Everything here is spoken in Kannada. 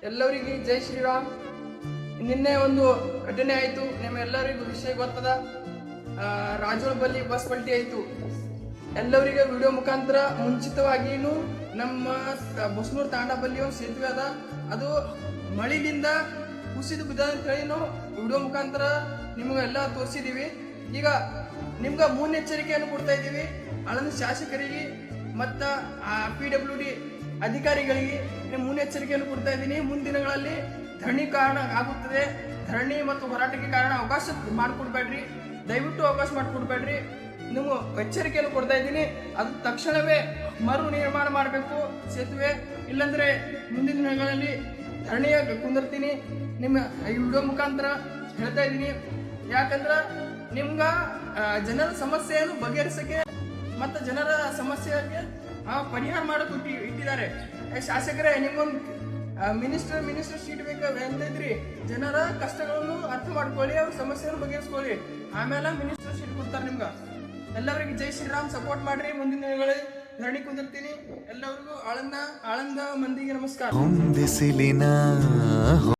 ಎಲ್ಲರಿಗೆ ಜೈ ಶ್ರೀರಾಮ್. ನಿನ್ನೆ ಒಂದು ಘಟನೆ ಆಯಿತು, ನಿಮ್ಮೆಲ್ಲರಿಗೂ ವಿಷಯ ಗೊತ್ತದ. ರಾಜೋಳ ಬಲ್ಲಿ ಬಸ್ ಪಲ್ಟಿ ಆಯಿತು. ಎಲ್ಲರಿಗೆ ವಿಡಿಯೋ ಮುಖಾಂತರ ಮುಂಚಿತವಾಗಿಯೂ ನಮ್ಮ ಬಸ್ನೂರು ತಾಂಡ ಬಲ್ಲಿ ಒಂದು ಸೇತುವೆ ಅದ, ಅದು ಮಳೆಯಿಂದ ಕುಸಿದು ಬಿದ್ದ ಅಂತ ಹೇಳಿ ನಾವು ವಿಡಿಯೋ ಮುಖಾಂತರ ನಿಮಗೆಲ್ಲ ತೋರಿಸಿದ್ದೀವಿ. ಈಗ ನಿಮ್ಗೆ ಮುನ್ನೆಚ್ಚರಿಕೆಯನ್ನು ಕೊಡ್ತಾ ಇದ್ದೀವಿ. ಆಳಂದ ಶಾಸಕರಿಗೆ ಮತ್ತು PWD ಅಧಿಕಾರಿಗಳಿಗೆ ಮುನ್ನೆಚ್ಚರಿಕೆಯನ್ನು ಕೊಡ್ತಾ ಇದ್ದೀನಿ. ಮುಂದಿನಗಳಲ್ಲಿ ಧರಣಿ ಕಾರಣ ಆಗುತ್ತದೆ. ಧರಣಿ ಮತ್ತು ಹೋರಾಟಕ್ಕೆ ಕಾರಣ ಅವಕಾಶ ಮಾಡಿಕೊಡ್ಬೇಡ್ರಿ, ದಯವಿಟ್ಟು ಅವಕಾಶ ಮಾಡಿಕೊಡ್ಬೇಡ್ರಿ. ನೀವು ಎಚ್ಚರಿಕೆಯನ್ನು ಕೊಡ್ತಾ ಇದ್ದೀನಿ. ಅದು ತಕ್ಷಣವೇ ಮರು ನಿರ್ಮಾಣ ಮಾಡಬೇಕು ಸೇತುವೆ, ಇಲ್ಲಾಂದ್ರೆ ಮುಂದಿನ ದಿನಗಳಲ್ಲಿ ಧರಣಿಯ ಕುಂದಿರ್ತೀನಿ. ನಿಮ್ಮ ಈ ವಿಡಿಯೋ ಮುಖಾಂತರ ಹೇಳ್ತಾ ಇದ್ದೀನಿ. ಯಾಕಂದ್ರೆ ನಿಮ್ಗೆ ಜನರ ಸಮಸ್ಯೆಯನ್ನು ಬಗೆಹರಿಸಕ್ಕೆ ಮತ್ತು ಜನರ ಸಮಸ್ಯೆಗೆ ಪರಿಹಾರ ಮಾಡೋಕೆ ಇಟ್ಟಿದ್ದಾರೆ. ಶಾಸಕರೇ, ನಿಮ್ಗೊಂದು ಮಿನಿಸ್ಟರ್ ಸೀಟ್ ಬೇಕು ಅಂತೈತ್ರಿ. ಜನರ ಕಷ್ಟಗಳನ್ನು ಅರ್ಥ ಮಾಡ್ಕೊಳ್ಳಿ, ಅವ್ರ ಸಮಸ್ಯೆಯನ್ನು ಬಗೆಹರಿಸ್ಕೊಳ್ಳಿ, ಆಮೇಲೆ ಮಿನಿಸ್ಟರ್ ಸೀಟ್ ಕೊಡ್ತಾರೆ ನಿಮ್ಗೆ. ಎಲ್ಲರಿಗೆ ಜೈ ಶ್ರೀರಾಮ್. ಸಪೋರ್ಟ್ ಮಾಡ್ರಿ. ಮುಂದಿನ ದಿನಗಳಲ್ಲಿ ಧರಣಿ ಕುಂದಿರ್ತೀನಿ. ಎಲ್ಲರಿಗೂ ಆಳಂದ ಮಂದಿಗೆ ನಮಸ್ಕಾರ.